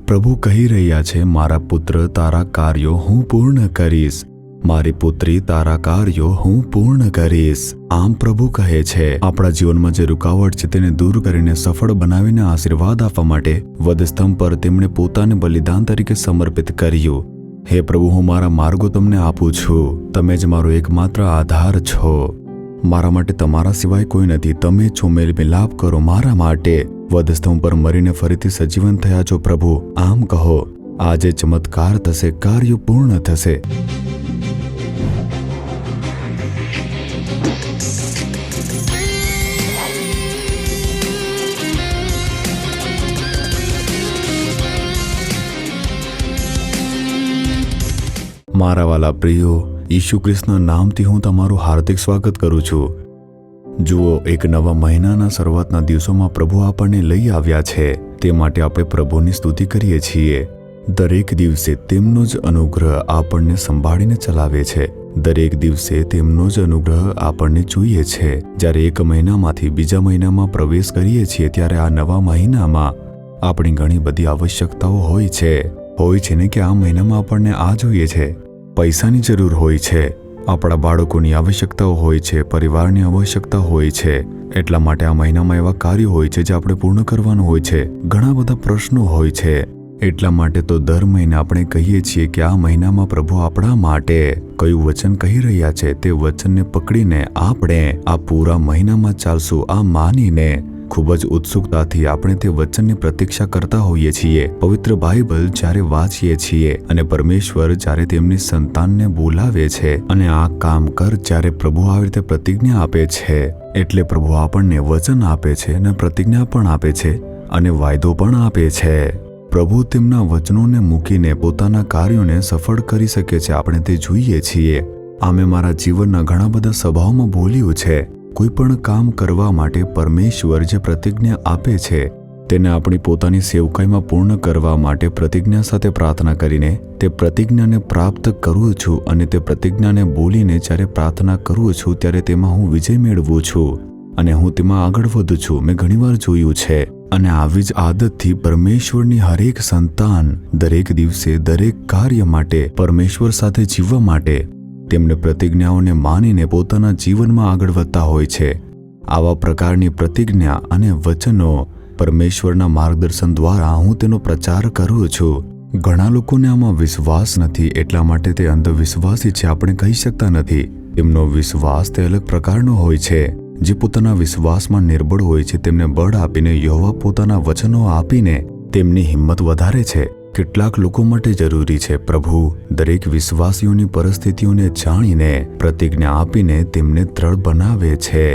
પ્રભુ કહી રહ્યા છે, મારા પુત્ર તારા કાર્યો હું પૂર્ણ કરીશ, મારી પુત્રી તારા કાર્યો હું પૂર્ણ કરીશ. આમ પ્રભુ કહે છે, આપણા જીવનમાં જે રૂકાવટ છે તેને દૂર કરીને સફળ બનાવીને આશીર્વાદ આપવા માટે વધસ્તંભ પર તેમણે પોતાને બલિદાન તરીકે સમર્પિત કર્યું. હે પ્રભુ, હું મારા માર્ગો તમને આપું છું, તમે જ મારો એકમાત્ર આધાર છો. મારા માટે તમારા સિવાય કોઈ નથી, તમે છો, મેલ મિલાપ કરો મારા માટે. વધસ્તંભ પર મરીને ફરીથી સજીવન થયા છો પ્રભુ. આમ કહો, આજે ચમત્કાર થશે, કાર્ય પૂર્ણ થશે. મારા વાલા પ્રિયો, ઈસુ ખ્રિસ્તના નામથી હું તમારું હાર્દિક સ્વાગત કરું છું. જુઓ, એક નવા મહિનાના શરૂઆતના દિવસોમાં પ્રભુ આપણને લઈ આવ્યા છે, તે માટે આપણે પ્રભુની સ્તુતિ કરીએ છીએ. દરેક દિવસે તેમનો જ અનુગ્રહ આપણને સંભાળીને ચલાવે છે. દરેક દિવસે તેમનો જ અનુગ્રહ આપણને જોઈએ છે. જ્યારે એક મહિનામાંથી બીજા મહિનામાં પ્રવેશ કરીએ છીએ ત્યારે આ નવા મહિનામાં આપણી ઘણી બધી આવશ્યકતાઓ હોય છે ને કે આ મહિનામાં આપણને આ જોઈએ છે, પૈસાની જરૂર હોય છે, આપણા બાળકોની આવશ્યકતાઓ હોય છે, પરિવારની આવશ્યકતા હોય છે. એટલા માટે આ મહિનામાં એવા કાર્યો હોય છે જે આપણે પૂર્ણ કરવાનું હોય છે. ઘણા બધા પ્રશ્નો હોય છે. એટલા માટે તો દર મહિને આપણે કહીએ છીએ કે આ મહિનામાં પ્રભુ આપણા માટે કયું વચન કહી રહ્યા છે તે વચનને પકડીને આપણે આ પૂરા મહિનામાં ચાલશું, આ માનીને ખૂબ જ ઉત્સુકતાથી આપણે તે વચનની પ્રતીક્ષા કરતા હોઈએ છીએ. પવિત્ર બાઇબલ જ્યારે વાંચીએ છીએ અને પરમેશ્વર જ્યારે તેમની સંતાનને બોલાવે છે અને આ કામ કર, જ્યારે પ્રભુ આવી રીતે પ્રતિજ્ઞા આપે છે, એટલે પ્રભુ આપણને વચન આપે છે અને પ્રતિજ્ઞા પણ આપે છે અને વાયદો પણ આપે છે. પ્રભુ તેમના વચનોને મૂકીને પોતાના કાર્યોને સફળ કરી શકે છે. આપણે તે જોઈએ છીએ. આમે મારા જીવનના ઘણા બધા સભાઓમાં બોલ્યું છે, કોઈ પણ કામ કરવા માટે પરમેશ્વર જે પ્રતિજ્ઞા આપે છે તેને આપણી પોતાની સેવકાઈમાં પૂર્ણ કરવા માટે પ્રતિજ્ઞા સાથે પ્રાર્થના કરીને તે પ્રતિજ્ઞાને પ્રાપ્ત કરું છું અને તે પ્રતિજ્ઞાને બોલીને જ્યારે પ્રાર્થના કરું છું ત્યારે તેમાં હું વિજય મેળવું છું અને હું તેમાં આગળ વધું છું. મેં ઘણીવાર જોયું છે. અને આવી જ આદતથી પરમેશ્વરની હરેક સંતાન દરેક દિવસે દરેક કાર્ય માટે પરમેશ્વર સાથે જીવવા માટે તેમને પ્રતિજ્ઞાઓને માનીને પોતાના જીવનમાં આગળ વધતા હોય છે. આવા પ્રકારની પ્રતિજ્ઞા અને વચનો પરમેશ્વરના માર્ગદર્શન દ્વારા હું તેનો પ્રચાર કરું છું. ઘણા લોકોને આમાં વિશ્વાસ નથી, એટલા માટે તે અંધવિશ્વાસી છે આપણે કહી શકતા નથી. તેમનો વિશ્વાસ તે અલગ પ્રકારનો હોય છે. જે પોતાના વિશ્વાસમાં નિર્બળ હોય છે તેમને બળ આપીને યહોવા પોતાના વચનો આપીને તેમની હિંમત વધારે છે. કેટલાક લોકો માટે જરૂરી છે પ્રભુ દરેક વિશ્વાસીઓની પરિસ્થિતિઓને જાણીને પ્રતિજ્ઞા આપીને તેમને દ્રઢ બનાવે છે.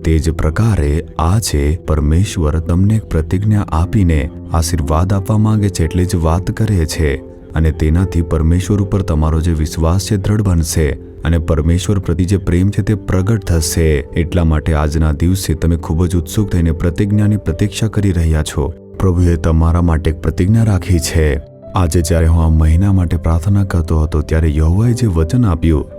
તે જ પ્રકારે આજે પરમેશ્વર તમને એક પ્રતિજ્ઞા આપીને આશીર્વાદ આપવા માંગે છે, એટલે જ વાત કરે છે અને તેનાથી પરમેશ્વર ઉપર તમારો જે વિશ્વાસ છે દ્રઢ બનશે અને પરમેશ્વર પ્રતિ જે પ્રેમ છે તે પ્રગટ થશે. એટલા માટે આજના દિવસે તમે ખૂબ જ ઉત્સુક થઈને પ્રતિજ્ઞાની પ્રતીક્ષા કરી રહ્યા છો. પ્રભુએ તમારા માટે એક પ્રતિજ્ઞા રાખી છે. આજે જ્યારે હું આ મહિના માટે પ્રાર્થના કરતો હતો ત્યારે યહોવાએ જે વચન આપ્યું,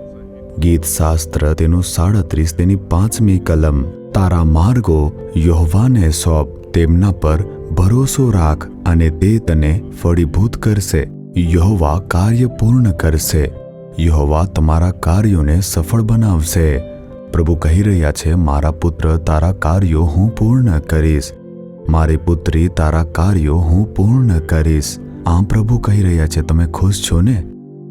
ગીત શાસ્ત્ર તેનું 37 તેની 5મી કલમ, તારા માર્ગો યહોવાને સોંપ, તેમના પર ભરોસો રાખ અને તે તને ફળીભૂત કરશે. યહોવા કાર્ય પૂર્ણ કરશે. યહોવા તમારા કાર્યોને સફળ બનાવશે. પ્રભુ કહી રહ્યા છે, મારા પુત્ર તારા કાર્યો હું પૂર્ણ કરીશ, મારી પુત્રી તારા કાર્યો હું પૂર્ણ કરીશ. આમ પ્રભુ કહી રહ્યા છે, તમે ખુશ છો ને?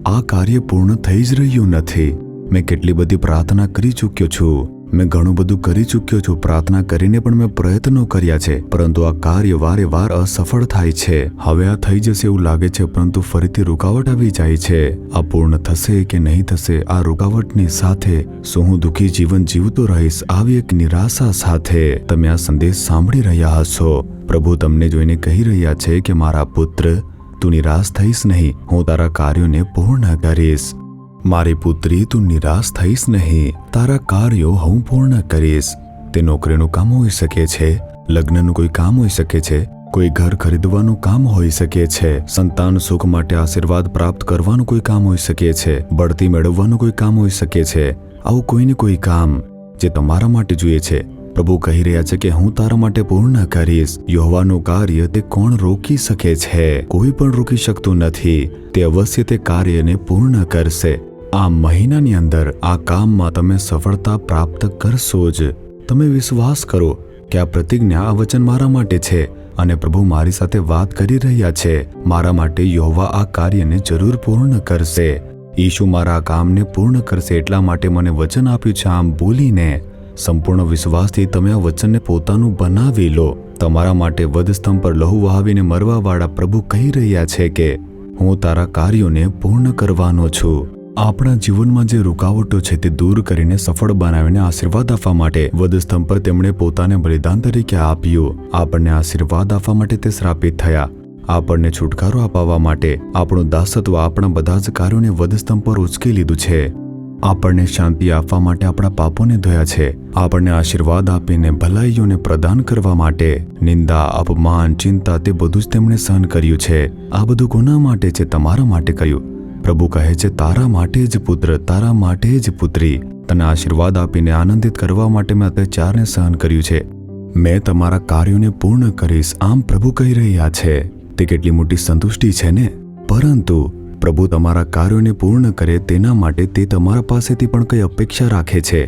આ કાર્ય પૂર્ણ થઈ જ રહ્યું નથી. મેં કેટલી બધી પ્રાર્થના કરી ચૂક્યો છું, મેં ઘણું બધું કરી ચૂક્યો છું, પ્રાર્થના કરીને પણ મેં પ્રયત્નો કર્યા છે, પરંતુ આ કાર્ય વારે વાર અસફળ થાય છે. હવે આ થઈ જશે એવું લાગે છે, પરંતુ ફરીથી રૂકાવટ આવી જાય છે. આ પૂર્ણ થશે કે નહીં થશે, આ રૂકાવટની સાથે શું હું દુઃખી જીવન જીવતો રહીશ? આવી એક નિરાશા સાથે તમે આ સંદેશ સાંભળી રહ્યા હશો. પ્રભુ તમને જોઈને કહી રહ્યા છે કે મારા પુત્ર, તું નિરાશ થઈશ નહીં, હું તારા કાર્યોને પૂર્ણ કરીશ. મારી પુત્રી, તું નિરાશ થઈશ નહીં, તારા કાર્યો હું પૂર્ણ કરીશ. તે નોકરીનું કામ હોઈ શકે છે, લગ્નનું કોઈ કામ હોઈ શકે છે, કોઈ ઘર ખરીદવાનું કામ હોઈ શકે છે, સંતાન સુખ માટે આશીર્વાદ પ્રાપ્ત કરવાનું કોઈ કામ હોઈ શકે છે, બઢતી મેળવવાનું કોઈ કામ હોઈ શકે છે. આવું કોઈને કોઈ કામ જે તમારા માટે જોઈએ છે પ્રભુ કહી રહ્યા છે કે હું તારા માટે પૂર્ણ કરીશ. યહોવાનું કાર્ય તે કોણ રોકી શકે છે? કોઈ પણ રોકી શકતું નથી. તે અવશ્ય તે કાર્યને પૂર્ણ કરશે. આ મહિનાની અંદર આ કામમાં તમે સફળતા પ્રાપ્ત કરશો જ. તમે વિશ્વાસ કરો કે આ પ્રતિજ્ઞા, આ વચન મારા માટે છે અને પ્રભુ મારી સાથે વાત કરી રહ્યા છે. મારા માટે યહોવા આ કાર્યને જરૂર પૂર્ણ કરશે. ઈશુ મારા કામને પૂર્ણ કરશે એટલા માટે મને વચન આપ્યું છે. આમ બોલીને સંપૂર્ણ વિશ્વાસથી તમે આ વચનને પોતાનું બનાવી લો. તમારા માટે વધસ્તંભ પર લહુ વહાવીને મરવાવાળા પ્રભુ કહી રહ્યા છે કે હું તારા કાર્યોને પૂર્ણ કરવાનો છું. આપણા જીવનમાં જે રૂકાવટો છે તે દૂર કરીને સફળ બનાવીને આશીર્વાદ આપવા માટે વધસ્તંભ પર તેમણે પોતાને બલિદાન તરીકે આપ્યું. આપણને આશીર્વાદ આપવા માટે તે શ્રાપિત થયા. આપણને છુટકારો અપાવવા માટે આપણું દાસત્વ આપણા બધા જ કાર્યોને વધસ્તંભ પર ઉચકી લીધું છે. આપણને શાંતિ આપવા માટે આપણા પાપોને ધોયા છે. આપણને આશીર્વાદ આપીને ભલાઈઓને પ્રદાન કરવા માટે નિંદા, અપમાન, ચિંતા તે બધું જ તેમણે સહન કર્યું છે. આ બધું કોના માટે છે? તમારા માટે કર્યું. પ્રભુ કહે છે તારા માટે જ પુત્ર, તારા માટે જ પુત્રી. તને આશીર્વાદ આપીને આનંદિત કરવા માટે મેં અત્યાચારને સહન કર્યું છે. મેં તમારા કાર્યોને પૂર્ણ કરીશ. આમ પ્રભુ કહી રહ્યા છે. તે કેટલી મોટી સંતુષ્ટિ છે ને? પરંતુ પ્રભુ તમારા કાર્યોને પૂર્ણ કરે તેના માટે તે તમારા પાસેથી પણ કઈ અપેક્ષા રાખે છે.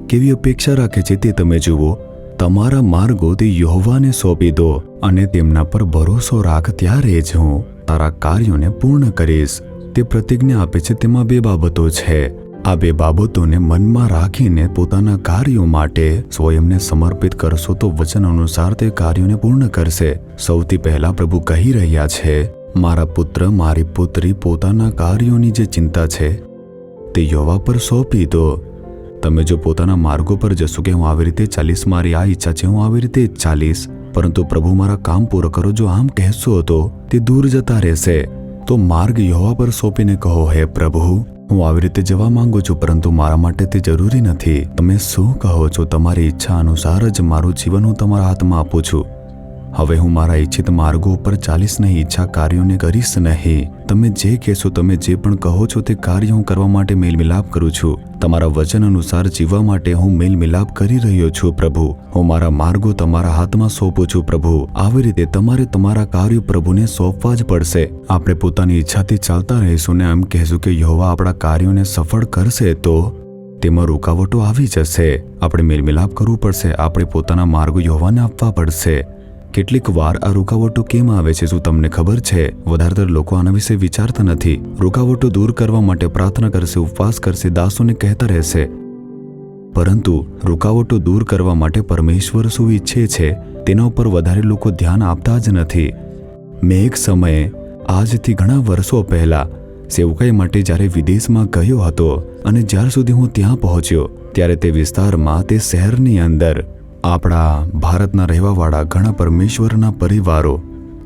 કેવી અપેક્ષા રાખે છે તે તમે જુઓ. તમારા માર્ગો તે યહોવાને સોંપી દો અને તેમના પર ભરોસો રાખ, ત્યારે જ હું તારા કાર્યોને પૂર્ણ કરીશ. તે પ્રતિજ્ઞા આપે છે. તેમાં બે બાબતો છે. આ બે બાબતોને મનમાં રાખીને પોતાના કાર્યો માટે સ્વયંને સમર્પિત કરશો તો વચન અનુસાર તે કાર્યોને પૂર્ણ કરશે. સૌથી પહેલા પ્રભુ કહી રહ્યા છે મારા પુત્ર, મારી પુત્રી, પોતાના કાર્યોની જે ચિંતા છે તે યહોવા પર સોંપી દો. તમે જો પોતાના માર્ગો પર જશો કે હું આવી રીતે ચાલીશ, મારી આ ઈચ્છા છે, હું આવી રીતે જ ચાલીશ, પરંતુ પ્રભુ મારા કામ પૂરા કરો, જો આમ કહેશો તો તે દૂર જતા રહેશે. તો માર્ગ યહોવા પર સોંપીને કહો, હે પ્રભુ, હું આવી રીતે જવા માંગુ છું, પરંતુ મારા માટે તે જરૂરી નથી. તમે શું કહો છો? તમારી ઈચ્છા અનુસાર જ મારું જીવન હું તમારા હાથમાં આપું છું. હવે હું મારા ઈચ્છિત માર્ગો ઉપર ચાલીશ નહીં, ઈચ્છા કાર્યોને કરીશ નહીં. તમે જે કહેશો, તમે જે પણ કહો છો તે કાર્ય હું કરવા માટે મેલમિલાપ કરું છું. તમારા વચન અનુસાર જીવવા માટે હું મેલમિલાપ કરી રહ્યો છું. પ્રભુ, હું મારા માર્ગો તમારા હાથમાં સોંપું છું. પ્રભુ, આવી રીતે તમારે તમારા કાર્યો પ્રભુને સોંપવા જ પડશે. આપણે પોતાની ઈચ્છાથી ચાલતા રહીશું ને એમ કહેશું કે યહોવા આપણા કાર્યોને સફળ કરશે તો તેમાં રૂકાવટો આવી જશે. આપણે મેલમિલાપ કરવું પડશે. આપણે પોતાના માર્ગો યહોવાને આપવા પડશે. કેટલીક વાર આ રૂકાવટો કેમ આવે છે શું તમને ખબર છે? વધારેતર લોકો આના વિશે વિચારતા નથી. રૂકાવટો દૂર કરવા માટે પ્રાર્થના કરશે, ઉપવાસ કરશે, દાસોને કહેતા રહેશે, પરંતુ રૂકાવટો દૂર કરવા માટે પરમેશ્વર શું ઈચ્છે છે તેના ઉપર વધારે લોકો ધ્યાન આપતા જ નથી. મેં એક સમયે આજથી ઘણા વર્ષો પહેલા સેવકાઈ માટે જ્યારે વિદેશમાં ગયો હતો અને જ્યાર સુધી હું ત્યાં પહોંચ્યો ત્યારે તે વિસ્તારમાં, તે શહેરની અંદર આપણા ભારતના રહેવાવાળા ઘણા પરમેશ્વરના પરિવારો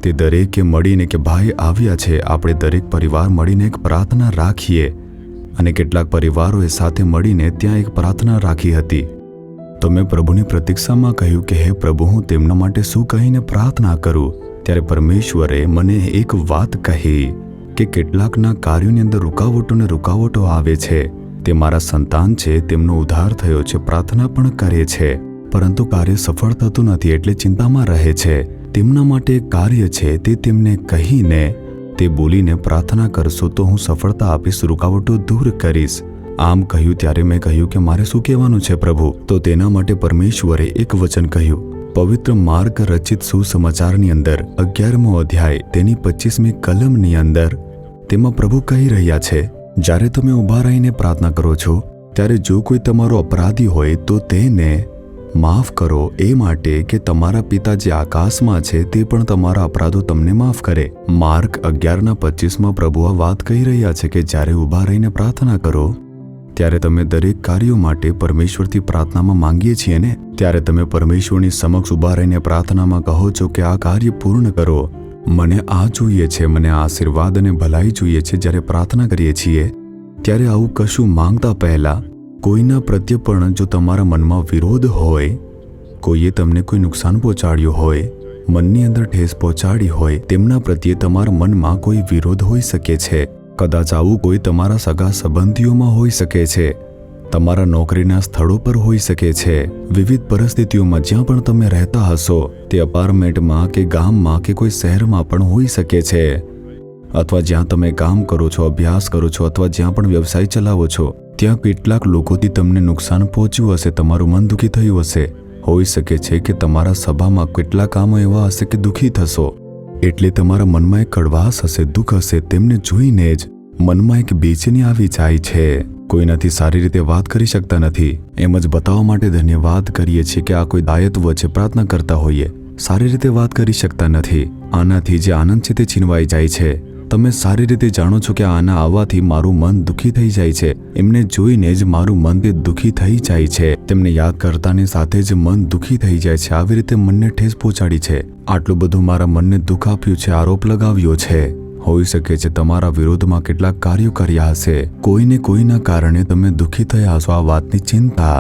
તે દરેકે મળીને કે ભાઈ આવ્યા છે, આપણે દરેક પરિવાર મળીને એક પ્રાર્થના રાખીએ. અને કેટલાક પરિવારોએ સાથે મળીને ત્યાં એક પ્રાર્થના રાખી હતી. તો મેં પ્રભુની પ્રતીક્ષામાં કહ્યું કે હે પ્રભુ, હું તેમના માટે શું કહીને પ્રાર્થના કરું? ત્યારે પરમેશ્વરે મને એક વાત કહી કે કેટલાકના કાર્યોની અંદર રૂકાવટો આવે છે. તે મારા સંતાન છે, તેમનો ઉદ્ધાર થયો છે, પ્રાર્થના પણ કરે છે, પરંતુ કાર્ય સફળ થતું નથી એટલે ચિંતામાં રહે છે. તેમના માટે એક કાર્ય છે, તે તેમને કહીને, તે બોલીને પ્રાર્થના કરશો તો હું સફળતા આપીશ, રૂકાવટો દૂર કરીશ. આમ કહ્યું ત્યારે મેં કહ્યું કે મારે શું કહેવાનું છે પ્રભુ? તો તેના માટે પરમેશ્વરે એક વચન કહ્યું. પવિત્ર માર્ગ રચિત સુસમાચારની અંદર 11મો અધ્યાય તેની 25મી કલમની અંદર તેમાં પ્રભુ કહી રહ્યા છે, જ્યારે તમે ઊભા રહીને પ્રાર્થના કરો છો ત્યારે જો કોઈ તમારો અપરાધી હોય તો તેને માફ કરો, એ માટે કે તમારા પિતા જે આકાશમાં છે તે પણ તમારા અપરાધો તમને માફ કરે. માર્ક 11:25માં પ્રભુ આ વાત કહી રહ્યા છે કે જ્યારે ઊભા રહીને પ્રાર્થના કરો ત્યારે તમે દરેક કાર્યો માટે પરમેશ્વરથી પ્રાર્થનામાં માંગીએ છીએ ને, ત્યારે તમે પરમેશ્વરની સમક્ષ ઊભા રહીને પ્રાર્થનામાં કહો છો કે આ કાર્ય પૂર્ણ કરો, મને આ જોઈએ છે, મને આશીર્વાદ અને ભલાઈ જોઈએ છે. જ્યારે પ્રાર્થના કરીએ છીએ ત્યારે આવું કશું માંગતા પહેલા કોઈના પ્રત્યે પણ જો તમારા મનમાં વિરોધ હોય, કોઈએ તમને કોઈ નુકસાન પહોંચાડ્યું હોય, મનની અંદર ઠેસ પહોંચાડી હોય, તેમના પ્રત્યે તમારા મનમાં કોઈ વિરોધ હોઈ શકે છે. કદાચ આવું કોઈ તમારા સગા સંબંધીઓમાં હોઈ શકે છે. તમારા નોકરીના સ્થળો પર હોઈ શકે છે, વિવિધ પરિસ્થિતિઓમાં જ્યાં પણ તમે રહેતા હશો, તે અપાર્ટમેન્ટમાં કે ગામમાં કે કોઈ શહેરમાં પણ હોઈ શકે છે, અથવા જ્યાં તમે કામ કરો છો, અભ્યાસ કરો છો, અથવા જ્યાં પણ વ્યવસાય ચલાવો છો, ત્યાં કેટલાક લોકોથી તમને નુકસાન પહોંચ્યું હશે, તમારું મન દુઃખી થયું હશે. હોઈ શકે છે કે તમારા સભામાં કેટલા કામો એવા હશે કે દુઃખી થશો, એટલે તમારા મનમાં એક કડવાશ હશે, દુઃખ હશે. તેમને જોઈને જ મનમાં એક બેચેની આવી જાય છે. કોઈનાથી સારી રીતે વાત કરી શકતા નથી, એમ જ બતાવવા માટે ધન્યવાદ કરીએ છીએ કે આ કોઈ દાયત્વ છે, પ્રાર્થના કરતા હોઈએ, સારી રીતે વાત કરી શકતા નથી. આનાથી જે આનંદ છે તે છીનવાઈ જાય છે. તમે સારી રીતે જાણો છો કે આના આવવાથી મારું મન દુઃખી થઈ જાય છે, એમને જોઈને જ મારું મન તે દુઃખી થઈ જાય છે, તેમને યાદ કરતાની સાથે જ મન દુઃખી થઈ જાય છે. આવી રીતે મનને ઠેસ પહોંચાડી છે, આટલું બધું મારા મનને દુઃખ આપ્યું છે, આરોપ લગાવ્યો છે. હોઈ શકે છે તમારા વિરોધમાં કેટલાક કાર્યો કર્યા હશે, કોઈને કોઈના કારણે તમે દુઃખી થયા હશો, આ વાતની ચિંતા,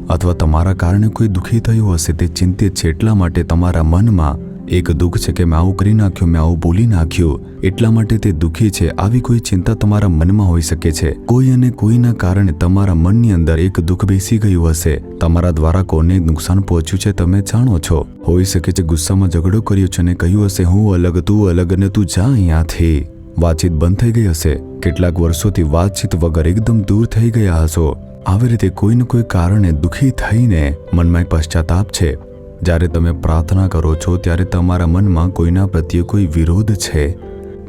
અથવા તમારા કારણે કોઈ દુઃખી થયું હશે તે ચિંતિત છે. એટલા માટે તમારા મનમાં એક દુઃખ છે કે મેં આવું કરી નાખ્યું, મેં આવું બોલી નાખ્યું, એટલા માટે તે દુઃખી છે. આવી કોઈ ચિંતા તમારા મનમાં હોઈ શકે છે. કોઈ અને કોઈના કારણે તમારા મનની અંદર એક દુઃખ બેસી ગયું હશે, તમારા દ્વારા કોને નુકસાન પહોંચ્યું છે તમે જાણો છો. હોઈ શકે છે ગુસ્સામાં ઝઘડો કર્યો છે અને કહ્યું હશે હું અલગ તું અલગ અને તું જા અહીંયાથી. વાતચીત બંધ થઈ ગઈ હશે, કેટલાક વર્ષોથી વાતચીત વગર એકદમ દૂર થઈ ગયા હશો. આવી રીતે કોઈને કોઈ કારણે દુઃખી થઈને મનમાં એક પશ્ચાતાપ છે. જ્યારે તમે પ્રાર્થના કરો છો ત્યારે તમારા મનમાં કોઈના પ્રત્યે કોઈ વિરોધ છે,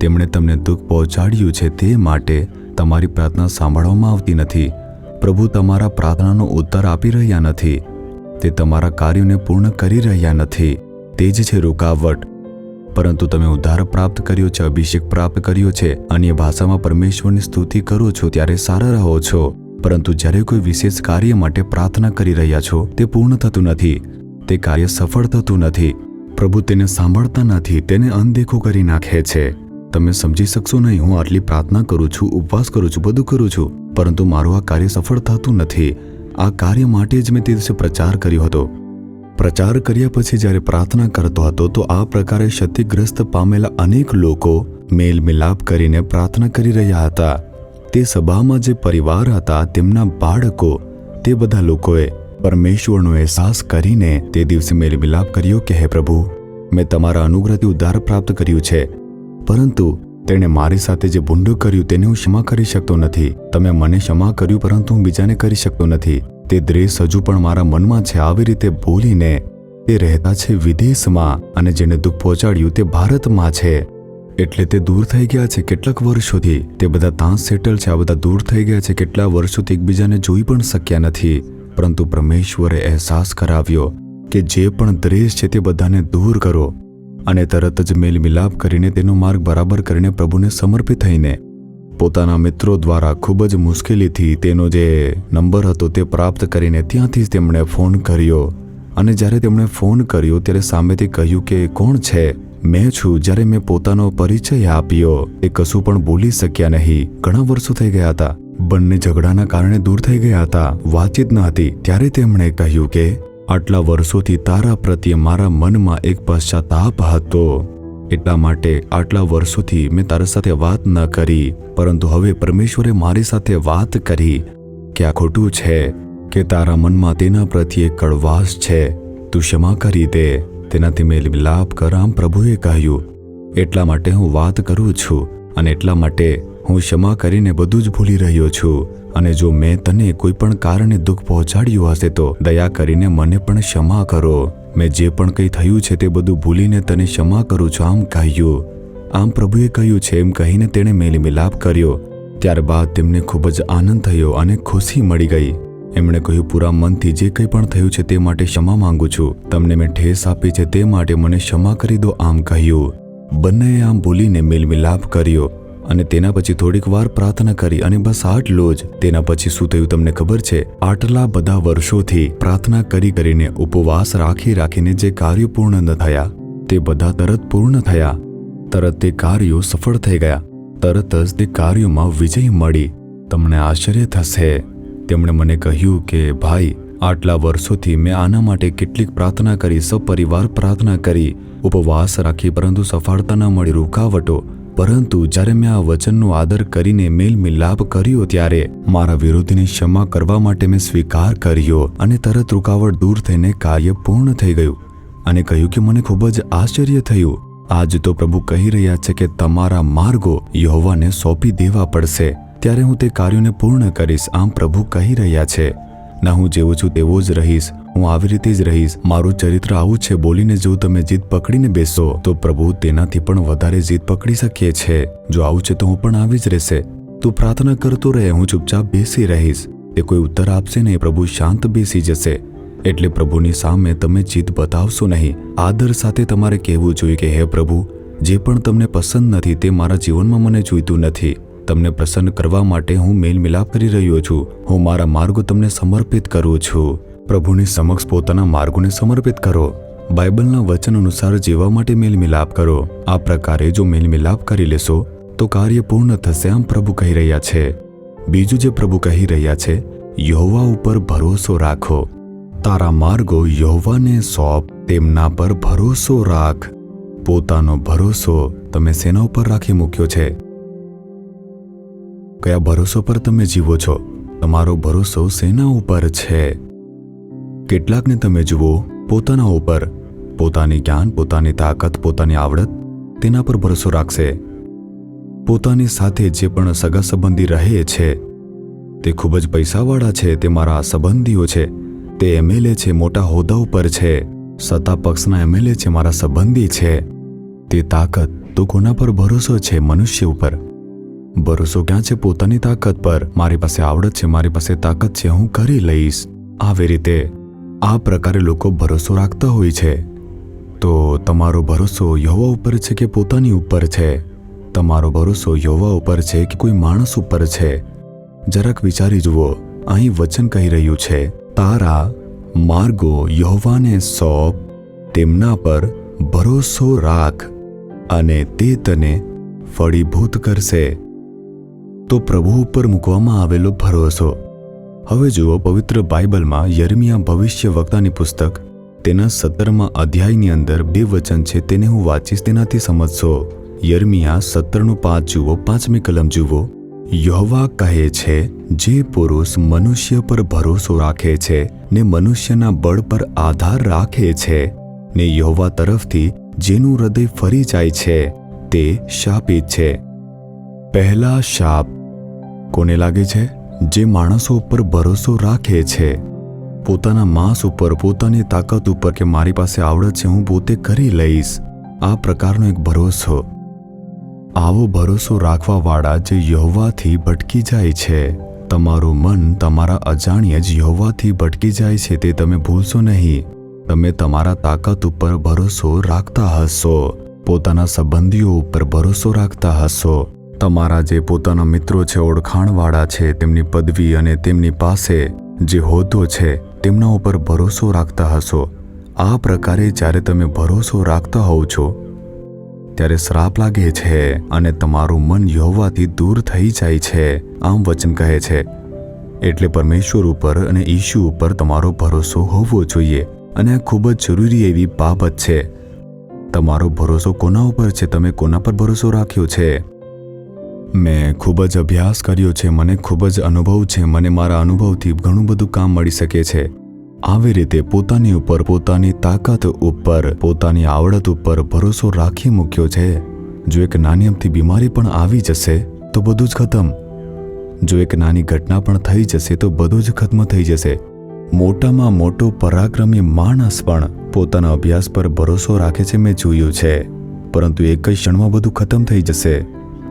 તેમણે તમને દુઃખ પહોંચાડ્યું છે, તે માટે તમારી પ્રાર્થના સાંભળવામાં આવતી નથી. પ્રભુ તમારા પ્રાર્થનાનો ઉત્તર આપી રહ્યા નથી, તે તમારા કાર્યોને પૂર્ણ કરી રહ્યા નથી, તે જ છે રૂકાવટ. પરંતુ તમે ઉદ્ધાર પ્રાપ્ત કર્યો છે, અભિષેક પ્રાપ્ત કર્યો છે, અન્ય ભાષામાં પરમેશ્વરની સ્તુતિ કરો છો ત્યારે સારા રહો છો. પરંતુ જ્યારે કોઈ વિશેષ કાર્ય માટે પ્રાર્થના કરી રહ્યા છો, તે પૂર્ણ થતું નથી, તે કાર્ય સફળ થતું નથી. પ્રભુ તેને સાંભળતા નથી, તેને અનદેખો કરી નાખે છે. તમે સમજી શકશો નહીં, હું આટલી પ્રાર્થના કરું છું, ઉપવાસ કરું છું, બધું કરું છું, પરંતુ મારું આ કાર્ય સફળ થતું નથી. આ કાર્ય માટે જ મેં તે દિવસે પ્રચાર કર્યો હતો. પ્રચાર કર્યા પછી જ્યારે પ્રાર્થના કરતો હતો તો આ પ્રકારે ક્ષતિગ્રસ્ત પામેલા અનેક લોકો મેલ મિલાપ કરીને પ્રાર્થના કરી રહ્યા હતા. તે સભામાં જે પરિવાર હતા, તેમના બાળકો, તે બધા લોકોએ પરમેશ્વરનો અહેસાસ કરીને તે દિવસે મેલ મિલાપ કર્યો કે હે પ્રભુ, મેં તમારા અનુગ્રહથી ઉદ્ધાર પ્રાપ્ત કર્યું છે, પરંતુ તેણે મારી સાથે જે ભૂંડું કર્યું તેને હું ક્ષમા કરી શકતો નથી. તમે મને ક્ષમા કર્યું પરંતુ હું બીજાને કરી શકતો નથી. તે દ્વેષ હજુ પણ મારા મનમાં છે. આવી રીતે બોલીને તે રહેતા છે વિદેશમાં, અને જેને દુઃખ પહોંચાડ્યું તે ભારતમાં છે. એટલે તે દૂર થઈ ગયા છે કેટલાક વર્ષોથી. તે બધા ત્યાં સેટલ છે, આ બધા દૂર થઈ ગયા છે, કેટલા વર્ષોથી એકબીજાને જોઈ પણ શક્યા નથી. પરંતુ પરમેશ્વરે અહેસાસ કરાવ્યો કે જે પણ દ્વેષ છે તે બધાને દૂર કરો, અને તરત જ મેલ મિલાપ કરીને તેનો માર્ગ બરાબર કરીને પ્રભુને સમર્પિત થઈને પોતાના મિત્રો દ્વારા ખૂબ જ મુશ્કેલીથી તેનો જે નંબર હતો તે પ્રાપ્ત કરીને ત્યાંથી જ તેમણે ફોન કર્યો. અને જ્યારે તેમણે ફોન કર્યો ત્યારે સામેથી કહ્યું કે કોણ છે? મેં છું. જ્યારે મેં પોતાનો પરિચય આપ્યો તે કશું પણ બોલી શક્યા નહીં. ઘણા વર્ષો થઈ ગયા હતા, બંને ઝઘડાના કારણે દૂર થઈ ગયા હતા, વાતચીત ન હતી. ત્યારે તેમણે કહ્યું કે આટલા વર્ષોથી તારા પ્રત્યે મારા મનમાં એક પશ્ચાતાપ હતો, એટલા માટે આટલા વર્ષોથી મેં તારા સાથે વાત ન કરી, પરંતુ હવે પરમેશ્વરે મારી સાથે વાત કરી કે આ ખોટું છે, કે તારા મનમાં તેના પ્રત્યે કડવાશ છે, તું ક્ષમા કરી દે, તેનાથી મેલ મિલાપ કર. આમ પ્રભુએ કહ્યું, એટલા માટે હું વાત કરું છું, અને એટલા માટે હું ક્ષમા કરીને બધું જ ભૂલી રહ્યો છું. અને જો મેં તને કોઈ પણ કારણે દુઃખ પહોંચાડ્યું હશે તો દયા કરીને મને પણ ક્ષમા કરો. મેં જે પણ કંઈ થયું છે તે બધું ભૂલીને તને ક્ષમા કરું છું, આમ કહ્યું. આમ પ્રભુએ કહ્યું છે એમ કહીને તેણે મેલ મિલાપ કર્યો. ત્યારબાદ તેમને ખૂબ જ આનંદ થયો અને ખુશી મળી ગઈ. એમણે કહ્યું, પૂરા મનથી જે કંઈ પણ થયું છે તે માટે ક્ષમા માંગુ છું, તમને મેં ઠેસ આપી છે તે માટે મને ક્ષમા કરી દો, આમ કહ્યું. બંનેએ આમ બોલીને મેલ મિલાપ કર્યો અને તેના પછી થોડીક વાર પ્રાર્થના કરી, અને બસ આટલું જ. તેના પછી શું થયું તમને ખબર છે? આટલા બધા વર્ષોથી પ્રાર્થના કરીને ઉપવાસ રાખીને જે કાર્યો પૂર્ણ ન થયા તે બધા તરત પૂર્ણ થયા. તરત તે કાર્યો સફળ થઈ ગયા, તરત જ તે કાર્યોમાં વિજય મળી. તમને આશ્ચર્ય થશે. તેમણે મને કહ્યું કે ભાઈ, આટલા વર્ષોથી મેં આના માટે કેટલીક પ્રાર્થના કરી, સપરિવાર પ્રાર્થના કરી, ઉપવાસ રાખી, પરંતુ સફળતા ન મળી, રૂકાવટો. પરંતુ જ્યારે મેં આ વચનનો આદર કરીને મેલ મિલાપ કર્યો ત્યારે મારા વિરોધીને ક્ષમા કરવા માટે મેં સ્વીકાર કર્યો અને તરત રૂકાવટ દૂર થઈને કાર્ય પૂર્ણ થઈ ગયું. અને કહ્યું કે મને ખૂબ જ આશ્ચર્ય થયું. આજ તો પ્રભુ કહી રહ્યા છે કે તમારા માર્ગો યહોવાને સોંપી દેવા પડશે, ત્યારે હું તે કાર્યોને પૂર્ણ કરીશ. આમ પ્રભુ કહી રહ્યા છે, ના હું જેવો છું તેવો જ રહીશ, હું આવી રીતે જ રહીશ, મારું ચરિત્ર આવું છે બોલીને જો તમે જીદ પકડીને બેસો તો પ્રભુ તેનાથી પણ વધારે જીદ પકડી શકીએ છે. જો આવું છે તો હું પણ આવી જ રહેશે. તું પ્રાર્થના કરતો રહે, હું ચૂપચાપ બેસી રહીશ. તે કોઈ ઉત્તર આપશે નહીં, પ્રભુ શાંત બેસી જશે. એટલે પ્રભુની સામે તમે જીદ બતાવશો નહીં. આદર સાથે તમારે કહેવું જોઈએ કે હે પ્રભુ, જે પણ તમને પસંદ નથી તે મારા જીવનમાં મને જોઈતું નથી. તમને પ્રસન્ન કરવા માટે હું મેલ મિલાપ કરી રહ્યો છું. હું મારા માર્ગો તમને સમર્પિત કરું છું. પ્રભુની સમક્ષ પોતાના માર્ગોને સમર્પિત કરો. બાઇબલના વચન અનુસાર જીવવા માટે મેલ મિલાપ કરો. આ પ્રકારે જો મેલ મિલાપ કરી લેશો તો કાર્ય પૂર્ણ થશે, આમ પ્રભુ કહી રહ્યા છે. બીજું જે પ્રભુ કહી રહ્યા છે, યહોવા ઉપર ભરોસો રાખો. તારા માર્ગો યહોવાને સોંપ, તેમના પર ભરોસો રાખ. પોતાનો ભરોસો તમે શેના ઉપર રાખી મૂક્યો છે? કયા ભરોસો પર તમે જીવો છો? તમારો ભરોસો શેના ઉપર છે? કેટલાકને તમે જુઓ પોતાના ઉપર, પોતાની જ્ઞાન, પોતાની તાકાત, પોતાની આવડત, તેના પર ભરોસો રાખશે. પોતાની સાથે જે પણ સગા સંબંધી રહે છે તે ખૂબ જ પૈસાવાળા છે, તે મારા સંબંધીઓ છે, તે એમએલએ છે, મોટા હોદ્દા ઉપર છે, સત્તા પક્ષના એમએલએ છે, મારા સંબંધી છે. તે તાકાત તો કોના પર ભરોસો છે? મનુષ્ય ઉપર. ભરોસો ક્યાં છે? પોતાની તાકાત પર. મારી પાસે આવડત છે, મારી પાસે તાકાત છે, હું કરી લઈશ. આવી રીતે આ પ્રકારે લોકો ભરોસો રાખતા હોય છે. તો તમારો ભરોસો યહોવા ઉપર છે કે પોતાની ઉપર છે? તમારો ભરોસો યહોવા ઉપર છે કે કોઈ માણસ ઉપર છે? જરાક વિચારી જુઓ. અહીં વચન કહી રહ્યું છે, તારા માર્ગો યહોવાને સોંપ, તેમના પર ભરોસો રાખ અને તે તને ફળીભૂત કરશે. તો પ્રભુ ઉપર મૂકવામાં આવેલો ભરોસો. હવે જુઓ, પવિત્ર બાઇબલમાં યર્મિયા ભવિષ્ય વક્તાની પુસ્તક તેના 17મા અધ્યાયની અંદર 2 વચન છે, તેને હું વાંચીશ, તેનાથી સમજશો. યર્મિયા 17:5 જુઓ, 5મી કલમ જુઓ. યહોવા કહે છે, જે પુરુષ મનુષ્ય પર ભરોસો રાખે છે ને મનુષ્યના બળ પર આધાર રાખે છે ને યહોવા તરફથી જેનું હૃદય ફરી જાય છે તે શાપિત છે. પહેલા શાપ કોને લાગે છે? જે માણસો ઉપર ભરોસો રાખે છે, પોતાના માંસ ઉપર, પોતાની તાકાત ઉપર કે મારી પાસે આવડત છે, હું પોતે કરી લઈશ. આ પ્રકારનો એક ભરોસો. આવો ભરોસો રાખવાવાળા જે યહોવાથી ભટકી જાય છે. તમારું મન તમારા અજાણ્યે જ યહોવાથી ભટકી જાય છે, તે તમે ભૂલશો નહીં. તમે તમારા તાકાત ઉપર ભરોસો રાખતા હશો, પોતાના સંબંધીઓ ઉપર ભરોસો રાખતા હશો, તમારા જે પોતાના મિત્રો છે, ઓળખાણવાળા છે, તેમની પદવી અને તેમની પાસે જે હોદ્દો છે તેમના ઉપર ભરોસો રાખતા હશો. આ પ્રકારે જ્યારે તમે ભરોસો રાખતા હોવ છો ત્યારે શ્રાપ લાગે છે અને તમારું મન યહોવાથી દૂર થઈ જાય છે, આમ વચન કહે છે. એટલે પરમેશ્વર ઉપર અને ઈશુ ઉપર તમારો ભરોસો હોવો જોઈએ. અને આ ખૂબ જ જરૂરી એવી બાબત છે. તમારો ભરોસો કોના ઉપર છે? તમે કોના પર ભરોસો રાખ્યો છે? મેં ખૂબ જ અભ્યાસ કર્યો છે, મને ખૂબ જ અનુભવ છે, મને મારા અનુભવથી ઘણું બધું કામ મળી શકે છે. આવી રીતે પોતાની ઉપર, પોતાની તાકાત ઉપર, પોતાની આવડત ઉપર ભરોસો રાખી મૂક્યો છે. જો એક નાની અમથી બીમારી પણ આવી જશે તો બધું જ ખતમ. જો એક નાની ઘટના પણ થઈ જશે તો બધું જ ખત્મ થઈ જશે. મોટામાં મોટો પરાક્રમી માણસ પણ પોતાના અભ્યાસ પર ભરોસો રાખે છે, મેં જોયું છે, પરંતુ એક જ ક્ષણમાં બધું ખતમ થઈ જશે.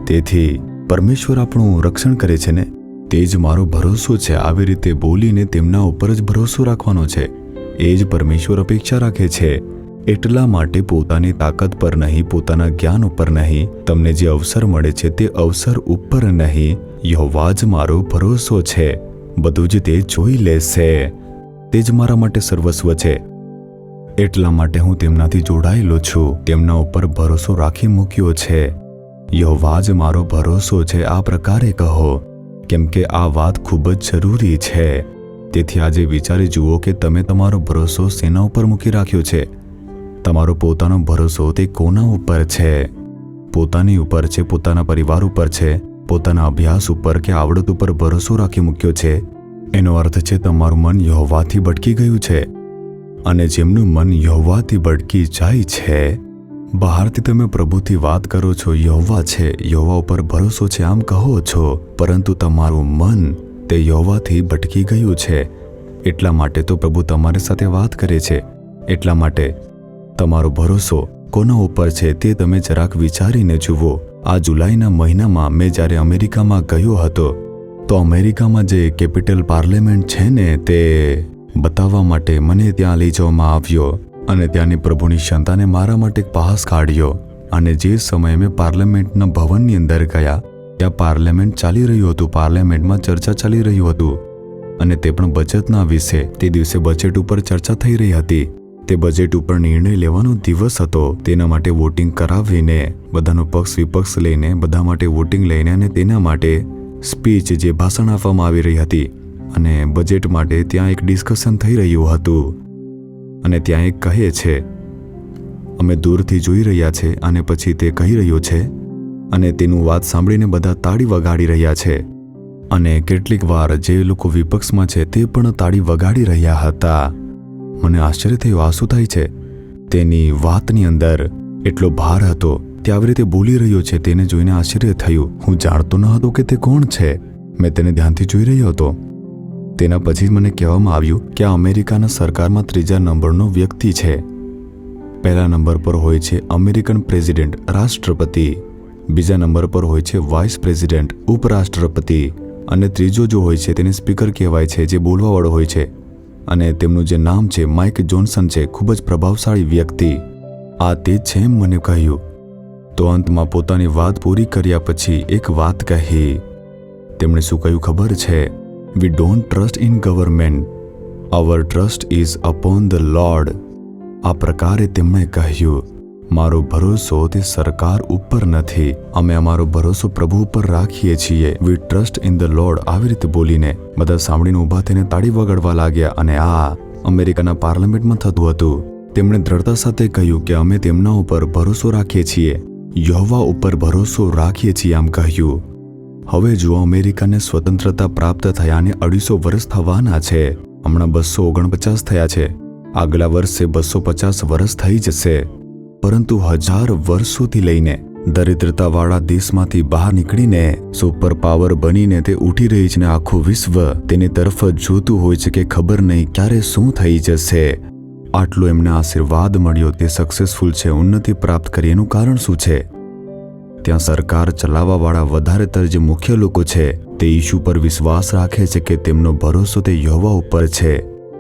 તેથી પરમેશ્વર આપણું રક્ષણ કરે છે ને, તે જ મારો ભરોસો છે. આવી રીતે બોલીને તેમના ઉપર જ ભરોસો રાખવાનો છે. એ જ પરમેશ્વર અપેક્ષા રાખે છે. એટલા માટે પોતાની તાકાત પર નહીં, પોતાના જ્ઞાન ઉપર નહીં, તમને જે અવસર મળે છે તે અવસર ઉપર નહીં, યહોવા જ મારો ભરોસો છે. બધું જ તે જોઈ લેશે. તે જ મારા માટે સર્વસ્વ છે. એટલા માટે હું તેમનાથી જોડાયેલો છું, તેમના ઉપર ભરોસો રાખી મૂક્યો છે. યહોવા જ મારો ભરોસો છે. આ પ્રકારે કહો, કેમ કે આ વાત ખૂબ જ જરૂરી છે. તેથી આજે વિચારી જુઓ કે તમે તમારો ભરોસો શેના ઉપર મૂકી રાખ્યો છે. તમારો પોતાનો ભરોસો તે કોના ઉપર છે? પોતાની ઉપર છે, પોતાના પરિવાર ઉપર છે, પોતાના અભ્યાસ ઉપર કે આવડત ઉપર ભરોસો રાખી મૂક્યો છે, એનો અર્થ છે તમારું મન યહોવાથી ભટકી ગયું છે. અને જેમનું મન યહોવાથી ભટકી જાય છે, બહારથી તમે પ્રભુથી વાત કરો છો, યહોવા છે, યહોવા ઉપર ભરોસો છે આમ કહો છો, પરંતુ તમારું મન તે યહોવાથી ભટકી ગયું છે. એટલા માટે તો પ્રભુ તમારી સાથે વાત કરે છે. એટલા માટે તમારો ભરોસો કોના ઉપર છે તે તમે જરાક વિચારીને જુઓ. આ જુલાઈના મહિનામાં મેં જ્યારે અમેરિકામાં ગયો હતો તો અમેરિકામાં જે કેપિટલ પાર્લામેન્ટ છે ને તે બતાવવા માટે મને ત્યાં લઈ જવામાં આવ્યો અને ત્યાંની પ્રભુની ક્ષમતાને મારા માટે એક પાસ કાઢ્યો. અને જે સમયે મેં પાર્લામેન્ટના ભવનની અંદર ગયા ત્યાં પાર્લામેન્ટ ચાલી રહ્યું હતું, પાર્લામેન્ટમાં ચર્ચા ચાલી રહ્યું હતું અને તે પણ બચતના વિશે. તે દિવસે બજેટ ઉપર ચર્ચા થઈ રહી હતી. તે બજેટ ઉપર નિર્ણય લેવાનો દિવસ હતો. તેના માટે વોટિંગ કરાવીને બધાનો પક્ષ વિપક્ષ લઈને બધા માટે વોટિંગ લઈને અને તેના માટે સ્પીચ જે ભાષણ આપવામાં આવી રહી હતી અને બજેટ માટે ત્યાં એક ડિસ્કશન થઈ રહ્યું હતું. અને ત્યાં એક કહે છે, અમે દૂરથી જોઈ રહ્યા છે અને પછી તે કહી રહ્યો છે અને તેનું વાત સાંભળીને બધા તાળી વગાડી રહ્યા છે. અને કેટલીક વાર જે લોકો વિપક્ષમાં છે તે પણ તાળી વગાડી રહ્યા હતા. મને આશ્ચર્ય થયું, આ શું થાય છે? તેની વાતની અંદર એટલો ભાર હતો. તે આવી રીતે બોલી રહ્યો છે તેને જોઈને આશ્ચર્ય થયું. હું જાણતો ન હતો કે તે કોણ છે. મેં તેને ધ્યાનથી જોઈ રહ્યો હતો. તેના પછી મને કહેવામાં આવ્યું કે આ અમેરિકાના સરકારમાં 3જા નંબરનો વ્યક્તિ છે. પહેલા નંબર પર હોય છે અમેરિકન પ્રેસિડેન્ટ, રાષ્ટ્રપતિ. બીજા નંબર પર હોય છે વાઇસ પ્રેસિડેન્ટ, ઉપરાષ્ટ્રપતિ. અને ત્રીજો જો હોય છે તેને સ્પીકર કહેવાય છે, જે બોલવાવાળો હોય છે. અને તેમનું જે નામ છે માઇક જોન્સન છે, ખૂબ જ પ્રભાવશાળી વ્યક્તિ. આ તે છે એમ મને કહ્યું. તો અંતમાં પોતાની વાત પૂરી કર્યા પછી એક વાત કહી. તેમણે શું કહ્યું ખબર છે? We don't trust in government, our trust is upon the lord. આ પ્રકારે તેમણે કહ્યું, મારો ભરોસો તે સરકાર ઉપર નથી, અમે અમારો ભરોસો પ્રભુ ઉપર રાખીએ છીએ. વી ટ્રસ્ટ ઇન ધ લોર્ડ. આવી રીતે બોલીને બધા સાંભળીને ઊભા થઈને તાળી વગાડવા લાગ્યા. અને આ અમેરિકાના પાર્લામેન્ટમાં થતું હતું. તેમણે દ્રઢતા સાથે કહ્યું કે અમે તેમના ઉપર ભરોસો રાખીએ છીએ, યહોવા ઉપર ભરોસો રાખીએ છીએ આમ કહ્યું. હવે જુઓ, અમેરિકાને સ્વતંત્રતા પ્રાપ્ત થયાને 250 વર્ષ થવાના છે. હમણાં 249 થયા છે. આગલા વર્ષે 250 વર્ષ થઈ જશે. પરંતુ 1000 વર્ષોથી લઈને દરિદ્રતાવાળા દેશમાંથી બહાર નીકળીને સુપર પાવર બનીને તે ઉઠી રહી છે ને આખું વિશ્વ તેની તરફ જોતું હોય છે કે ખબર નહીં ક્યારે શું થઈ જશે. આટલો એમને આશીર્વાદ મળ્યો, તે સક્સેસફુલ છે, ઉન્નતિ પ્રાપ્ત કરી. એનું કારણ શું છે? ત્યાં સરકાર ચલાવવાવાળા વધારેતર જે મુખ્ય લોકો છે તે ઈશુ પર વિશ્વાસ રાખે છે કે તેમનો ભરોસો તે યહોવા ઉપર છે.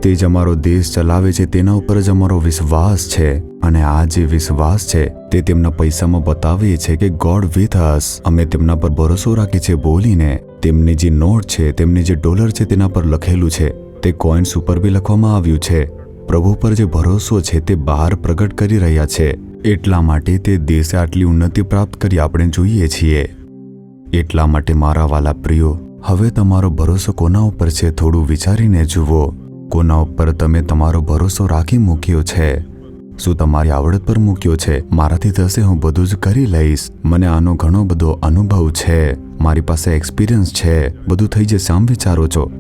તે જ અમારો દેશ ચલાવે છે, તેના ઉપર જ અમારો વિશ્વાસ છે. અને આ જે વિશ્વાસ છે તે તેમના પૈસામાં બતાવે છે કે ગોડ વિથ અસ. અમે તેમના પર ભરોસો રાખીએ છીએ બોલીને. તેમની જે નોટ છે, તેમની જે ડોલર છે તેના પર લખેલું છે, તે કોઈન્સ ઉપર બી લખવામાં આવ્યું છે. પ્રભુ પર જે ભરોસો છે તે બહાર પ્રગટ કરી રહ્યા છે. એટલા માટે તે દેશે આટલી ઉન્નતિ પ્રાપ્ત કરી આપણે જોઈએ છીએ. એટલા માટે મારા વાલા પ્રિયો, હવે તમારો ભરોસો કોના ઉપર છે થોડું વિચારીને જુઓ. કોના ઉપર તમે તમારો ભરોસો રાખી મૂક્યો છે? શું તમારી આવડત પર મૂક્યો છે? મારાથી થશે, હું બધું જ કરી લઈશ, મને આનો ઘણો બધો અનુભવ છે, મારી પાસે એક્સપિરિયન્સ છે, બધું થઈ જશે આમ વિચારો છો?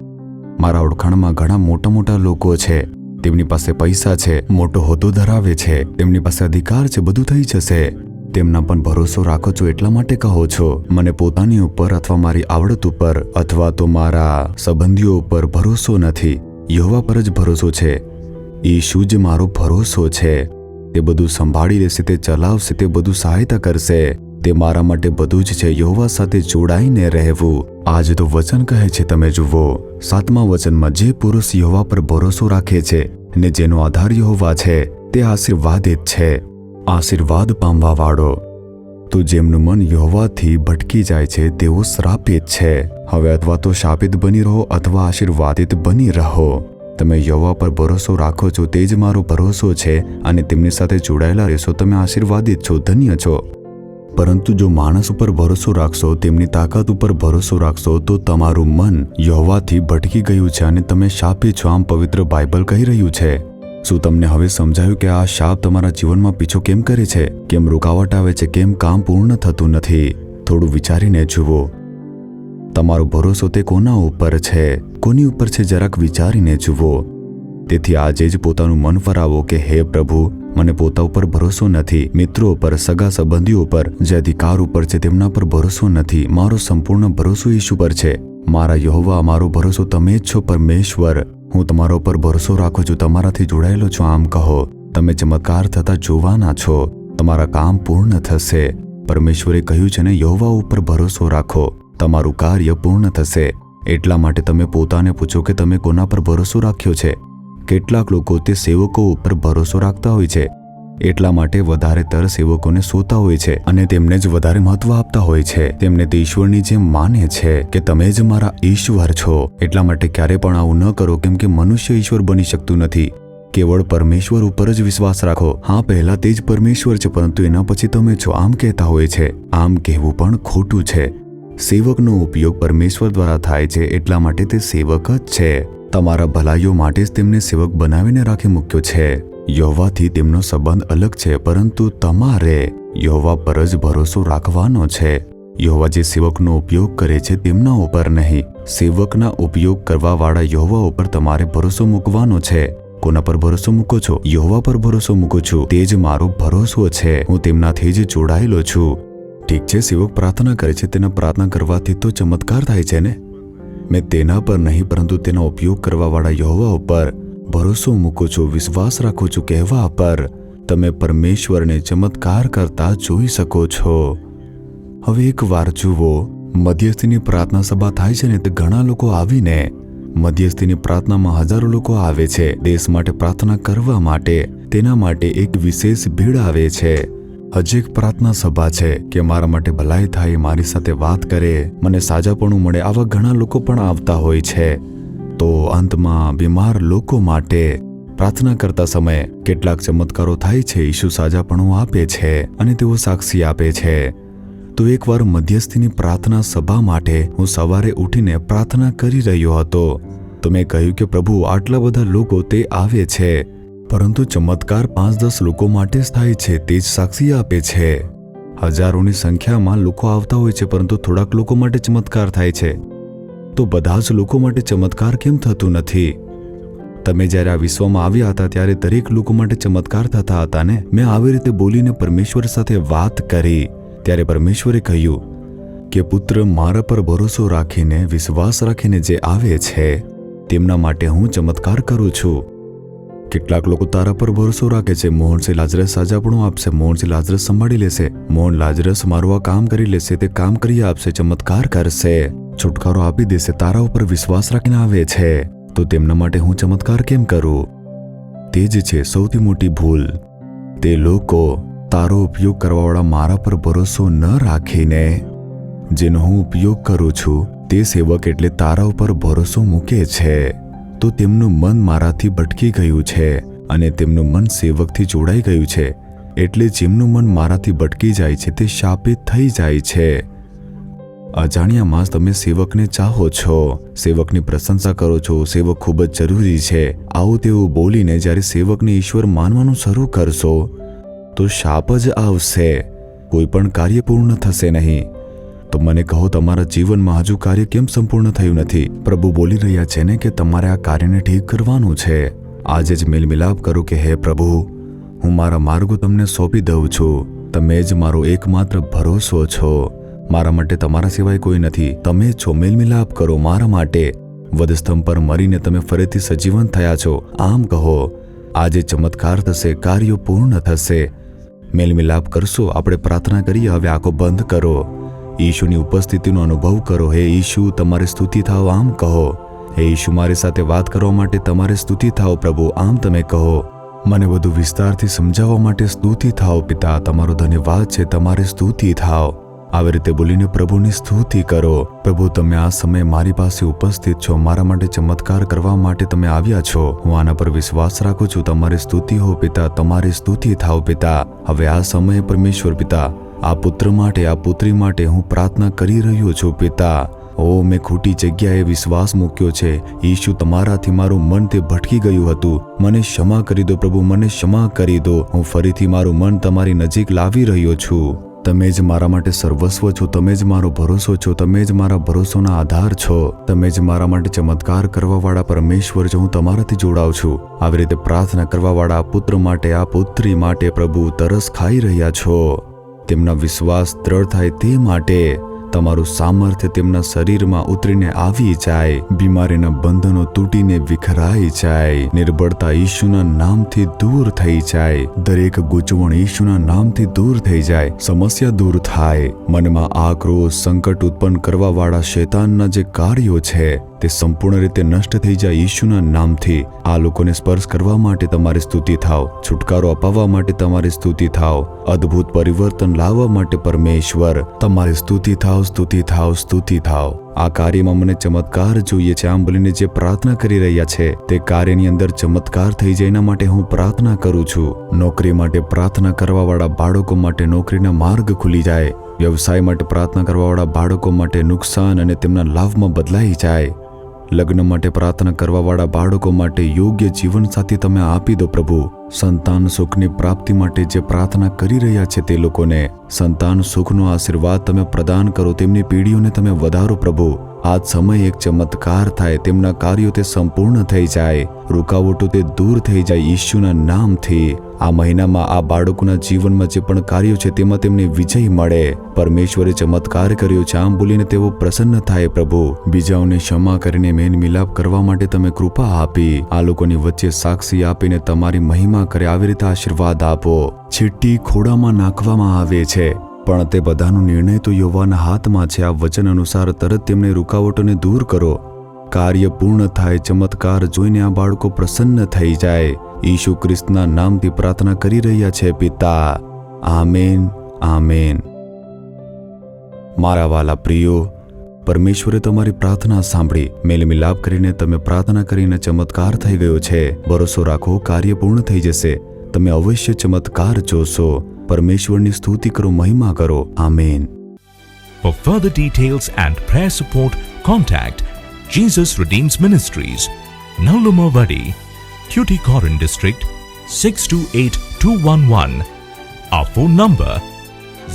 મારા ઓળખાણમાં ઘણા મોટા મોટા લોકો છે, તેમની પાસે પૈસા છે, મોટો હોદ્દો ધરાવે છે, તેમની પાસે અધિકાર છે, બધું થઈ જશે. તેમના પણ ભરોસો રાખો છો એટલા માટે કહો છો, મને પોતાની ઉપર અથવા મારી આવડત ઉપર અથવા તો મારા સંબંધીઓ ઉપર ભરોસો નથી, યહોવા પર જ ભરોસો છે. ઈશુ જ મારો ભરોસો છે. તે બધું સંભાળી લેશે, તે ચલાવશે, તે બધું સહાયતા કરશે, તે મારા માટે બધું જ છે. યહોવા સાથે જોડાઈને રહેવું. આજ તો વચન કહે છે, તમે જુઓ 7મા વચનમાં, જે પુરુષ યહોવા પર ભરોસો રાખે છે ને જેનો આધાર યહોવા છે તે આશીર્વાદિત છે. આશીર્વાદ પામવા વાળો. તો જેમનું મન યહોવાથી ભટકી જાય છે તેઓ શ્રાપિત છે. હવે અથવા તો શાપિત બની રહો અથવા આશીર્વાદિત બની રહો. તમે યહોવા પર ભરોસો રાખો છો, તે જ મારો ભરોસો છે અને તેમની સાથે જોડાયેલા રહેશો, તમે આશીર્વાદિત છો, ધન્ય છો. પરંતુ જો માણસ ઉપર ભરોસો રાખશો, તેમની તાકાત ઉપર ભરોસો રાખશો, તો તમારું મન યહોવાથી ભટકી ગયું છે અને તમે શાપિત છો, આમ પવિત્ર બાઇબલ કહી રહ્યું છે. શું તમને હવે સમજાયું કે આ શાપ તમારા જીવનમાં પીછો કેમ કરે છે, કેમ રૂકાવટ આવે છે, કેમ કામ પૂર્ણ થતું નથી? થોડું વિચારીને જુઓ. તમારો ભરોસો તે કોના ઉપર છે, કોની ઉપર છે, જરાક વિચારીને જુઓ. તેથી આજે જ પોતાનું મન ફરાવો કે હે પ્રભુ, મને પોતા ઉપર ભરોસો નથી, મિત્રો ઉપર, સગા સંબંધીઓ ઉપર, જે અધિકાર ઉપર છે તેમના પર ભરોસો નથી. મારો સંપૂર્ણ ભરોસો ઈશુ પર છે. મારા યહોવા, મારો ભરોસો તમે જ છો પરમેશ્વર. હું તમારા ઉપર ભરોસો રાખું છું, તમારાથી જોડાયેલો છું. આમ કહો. તમે ચમત્કાર થતા જોવાના છો. તમારા કામ પૂર્ણ થશે. પરમેશ્વરે કહ્યું છે ને, યહોવા ઉપર ભરોસો રાખો, તમારું કાર્ય પૂર્ણ થશે. એટલા માટે તમે પોતાને પૂછો કે તમે કોના પર ભરોસો રાખ્યો છે. કેટલાક લોકો તે સેવકો ઉપર ભરોસો રાખતા હોય છે, એટલા માટે વધારેતર સેવકોને સોતા હોય છે અને તેમને જ વધારે મહત્વ આપતા હોય છે. તેમને તે ઈશ્વરની જેમ માને છે કે તમે જ મારા ઈશ્વર છો. એટલા માટે ક્યારે પણ આવું ન કરો, કેમ કે મનુષ્ય ઈશ્વર બની શકતું નથી. કેવળ પરમેશ્વર ઉપર જ વિશ્વાસ રાખો. હા, પહેલા તે જ પરમેશ્વર છે, પરંતુ એના પછી તમે છો, આમ કહેતા હોય છે. આમ કહેવું પણ ખોટું છે. સેવકનો ઉપયોગ પરમેશ્વર દ્વારા થાય છે, એટલા માટે તે સેવક જ છે. તમારા ભલાઈઓ માટે જ તેમને સેવક બનાવીને રાખી મૂક્યો છે. યહોવાથી તેમનો સંબંધ અલગ છે, પરંતુ તમારે યહોવા પર જ ભરોસો રાખવાનો છે. યહોવા જે સેવકનો ઉપયોગ કરે છે તેમના ઉપર નહીં, સેવકના ઉપયોગ કરવાવાળા યહોવા ઉપર તમારે ભરોસો મૂકવાનો છે. કોના પર ભરોસો મૂકો છો? યહોવા પર ભરોસો મૂકું છું. તે જ મારો ભરોસો છે. હું તેમનાથી જ જોડાયેલો છું. ઠીક છે, સેવક પ્રાર્થના કરે છે, તેના પ્રાર્થના કરવાથી તો ચમત્કાર થાય છે ને. મેં તેના પર નહીં, પરંતુ તેનો ઉપયોગ કરવાવાળા યહોવા ઉપર ભરોસો મૂકું છું, વિશ્વાસ રાખું છું. કહેવા પર તમે પરમેશ્વરને ચમત્કાર કરતા જોઈ શકો છો. હવે એક વાર જુઓ, મધ્યસ્થીની પ્રાર્થના સભા થાય છે ને, તે ઘણા લોકો આવીને મધ્યસ્થીની પ્રાર્થનામાં હજારો લોકો આવે છે દેશ માટે પ્રાર્થના કરવા માટે. તેના માટે એક વિશેષ ભીડ આવે છે. હજી એક પ્રાર્થના સભા છે કે મારા માટે ભલાઈ થાય, મારી સાથે વાત કરે, મને સાજાપણું મળે. આવા ઘણા લોકો પણ આવતા હોય છે. તો અંતમાં બીમાર લોકો માટે પ્રાર્થના કરતા સમયે કેટલાક ચમત્કારો થાય છે. ઈશુ સાજાપણું આપે છે અને તેઓ સાક્ષી આપે છે. તો એકવાર મધ્યસ્થીની પ્રાર્થના સભા માટે હું સવારે ઉઠીને પ્રાર્થના કરી રહ્યો હતો. તો મેં કહ્યું કે પ્રભુ, આટલા બધા લોકો તે આવે છે, પરંતુ ચમત્કાર 5-10 લોકો માટે જ થાય છે, તે જ સાક્ષી આપે છે. હજારોની સંખ્યામાં લોકો આવતા હોય છે, પરંતુ થોડાક લોકો માટે ચમત્કાર થાય છે. તો બધા જ લોકો માટે ચમત્કાર કેમ થતું નથી? તમે જ્યારે આ વિશ્વમાં આવ્યા હતા ત્યારે દરેક લોકો માટે ચમત્કાર થતા હતા ને. મેં આવી રીતે બોલીને પરમેશ્વર સાથે વાત કરી ત્યારે પરમેશ્વરે કહ્યું કે પુત્ર, મારા પર ભરોસો રાખીને, વિશ્વાસ રાખીને જે આવે છે તેમના માટે હું ચમત્કાર કરું છું. કેટલાક લોકો તારા પર ભરોસો રાખે છે. મોહનસિંહ લાજરસ સાજાપણું આપશે, મોહનસિંહ લાજરસ સંભાળી લેશે, મોહન લાજરસ મારું આ કામ કરી લેશે, તે કામ કરી આપશે, ચમત્કાર કરશે, છુટકારો આપી દેશે. તારા ઉપર વિશ્વાસ રાખીને આવે છે, તો તેમના માટે હું ચમત્કાર કેમ કરું? તે જ છે સૌથી મોટી ભૂલ. તે લોકો તારો ઉપયોગ કરવાવાળા મારા પર ભરોસો ન રાખીને, જેનો હું ઉપયોગ કરું છું તે સેવક એટલે તારા ઉપર ભરોસો મૂકે છે, તો તેમનું મન મારાથી ભટકી ગયું છે અને તેમનું મન સેવકથી જોડાઈ ગયું છે. એટલે જેમનું મન મારાથી ભટકી જાય છે તે શાપિત થઈ જાય છે. અજાણ્યામાં જ તમે સેવકને ચાહો છો, સેવકની પ્રશંસા કરો છો, સેવક ખૂબ જ જરૂરી છે, આવું તેવું બોલીને જ્યારે સેવકને ઈશ્વર માનવાનું શરૂ કરશો તો શાપ જ આવશે. કોઈ પણ કાર્ય પૂર્ણ થશે નહીં. તો મને કહો, તમારા જીવનમાં હજુ કાર્ય કેમ સંપૂર્ણ થયું નથી? પ્રભુ બોલી રહ્યા છે ને કે તમારે આ કાર્યને ઠીક કરવાનું છે. આજે જ મેલમિલાપ કરો કે હે પ્રભુ, હું મારા માર્ગો તમને સોંપી દઉં છું. તમે જ મારો એકમાત્ર ભરોસો છો. મારા માટે તમારા સિવાય કોઈ નથી. તમે જ છો. મેલમિલાપ કરો મારા માટે. વધસ્તંભ પર મરીને તમે ફરીથી સજીવન થયા છો. આમ કહો, આજે ચમત્કાર થશે, કાર્યો પૂર્ણ થશે. મેલમિલાપ કરશો. આપણે પ્રાર્થના કરીએ. હવે આંખો બંધ કરો. ઈશુની ઉપસ્થિતિનો અનુભવ કરો. હે ઈશુ, તમારી સ્તુતિ થાવ. આમ કહો, હે ઈશુ, મારી સાથે વાત કરવા માટે તમારે સ્તુતિ થાવ. પ્રભુ, આમ તમે કહો. મને વધુ વિસ્તારથી સમજાવવા માટે સ્તુતિ થાવ. પિતા, તમારો ધન્યવાદ છે. તમારી સ્તુતિ થાવ. આવી રીતે બોલીને પ્રભુની સ્તુતિ કરો. પ્રભુ, તમે આ સમયે મારી પાસે ઉપસ્થિત છો. મારા માટે ચમત્કાર કરવા માટે તમે આવ્યા છો. હું આના પર વિશ્વાસ રાખું છું. તમારી સ્તુતિ હો પિતા, તમારી સ્તુતિ થાવ પિતા. હવે આ સમયે પરમેશ્વર પિતા, આ પુત્ર માટે, આ પુત્રી માટે હું પ્રાર્થના કરી રહ્યો છું પિતા. ઓ મેં ખોટી જગ્યાએ વિશ્વાસ મૂક્યો છે. ઈશુ, તમારાથી મારું મન તે ભટકી ગયું હતું. મને ક્ષમા કરી દો પ્રભુ, મને ક્ષમા કરી દો. હું ફરીથી મારું મન તમારી નજીક લાવી રહ્યો છું. તમે જ મારા માટે સર્વસ્વ છો. તમે જ મારો ભરોસો છો. તમે જ મારા ભરોસાનો આધાર છો. તમે જ મારા માટે ચમત્કાર કરવાવાળા પરમેશ્વર છો. હું તમારાથી જોડાઉં છું. આવી રીતે પ્રાર્થના કરવાવાળા આ પુત્ર માટે, આ પુત્રી માટે પ્રભુ તરસ ખાઈ રહ્યા છો. તેમના વિશ્વાસ દ્રઢ થાય તે માટે તમારું સામર્થ્ય તેમના શરીરમાં ઉતરીને આવી જાય. બીમારીના બંધનો તૂટીને વિખરાઈ જાય. નિર્બળતા ઈશુના નામથી દૂર થઈ જાય. દરેક ગૂંચવણ ઈશુના નામથી દૂર થઈ જાય. સમસ્યા દૂર થાય. મનમાં આક્રોશ, સંકટ ઉત્પન્ન કરવાવાળા શૈતાનના જે કાર્યો છે તે સંપૂર્ણ રીતે નષ્ટ થઈ જાય ઈશુના નામથી. આ લોકોને સ્પર્શ કરવા માટે તમારી સ્તુતિ થાવ. છુટકારો અપાવવા માટે તમારી સ્તુતિ થાવ. અદ્ભુત પરિવર્તન લાવવા માટે પરમેશ્વર તમારી સ્તુતિ થાવ, સ્તુતિ થાવ, સ્તુતિ થાવ. આ કાર્યમાં મને ચમત્કાર જોઈએ છે. આમ બોલીને જે પ્રાર્થના કરી રહ્યા છે તે કાર્યની અંદર ચમત્કાર થઈ જાય એના માટે હું પ્રાર્થના કરું છું. નોકરી માટે પ્રાર્થના કરવાવાળા બાળકો માટે નોકરીના માર્ગ ખુલી જાય. વ્યવસાય માટે પ્રાર્થના કરવાવાળા બાળકો માટે નુકસાન અને તેમના લાભમાં બદલાઈ જાય. લગ્ન માટે પ્રાર્થના કરવાવાળા બાળકો માટે યોગ્ય જીવનસાથી તમે આપી દો પ્રભુ. સંતાન સુખની પ્રાપ્તિ માટે જે પ્રાર્થના કરી રહ્યા છે તે લોકોને સંતાન સુખનો આશીર્વાદ તમે પ્રદાન કરો. તેમની પેઢીઓને તમે વધારો પ્રભુ. આ સમય એક ચમત્કાર થાય. તેમના કાર્યો તે સંપૂર્ણ થઈ જાય. રૂકાવટો તે દૂર થઈ જાય ઈશુના નામથી. આ મહિનામાં આ બાળકોના જીવનમાં જે પણ કાર્યો છે તેમાં તેમને વિજય મળે. પરમેશ્વરે ચમત્કાર કર્યો છે. આમ બોલીને તેઓ પ્રસન્ન થાય પ્રભુ. બીજાઓને ક્ષમા કરીને મેન મિલાપ કરવા માટે તમે કૃપા આપી. આ લોકોની વચ્ચે સાક્ષી આપીને તમારી મહિમા કરે. આવી રીતે આશીર્વાદ આપો. ચીઠ્ઠી ખોડામાં નાખવામાં આવે છે પણ તે બધાનો નિર્ણય તો યહોવાના હાથમાં છે. આ વચન અનુસાર તરત તેમને રૂકાવટોને દૂર કરો. કાર્ય પૂર્ણ થાય. ચમત્કાર જોઈને આ બાળકો પ્રસન્ન થઈ જાય. ઈસુ ખ્રિસ્તના નામથી પ્રાર્થના કરી રહ્યા છે પિતા. Amen, amen. મારા વાલા પ્રિયો, પરમેશ્વરે તમારી પ્રાર્થના સાંભળી. મેલ મિલાપ કરીને તમે પ્રાર્થના કરીને ચમત્કાર થઈ ગયો છે. ભરોસો રાખો, કાર્ય પૂર્ણ થઈ જશે. તમે અવશ્ય ચમત્કાર જોશો. પરમેશ્વરની સ્તુતિ કરો, મહિમા કરો. Amen. For further details and prayer support, contact Jesus Redeems Ministries, Nallumavadi, Tuticorin District, 628211. Our phone number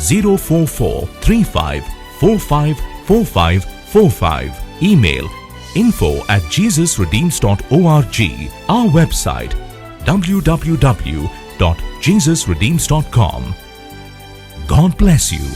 04435454545. Email info@jesusredeems.org. Our website www.jesusredeems.com. God bless you.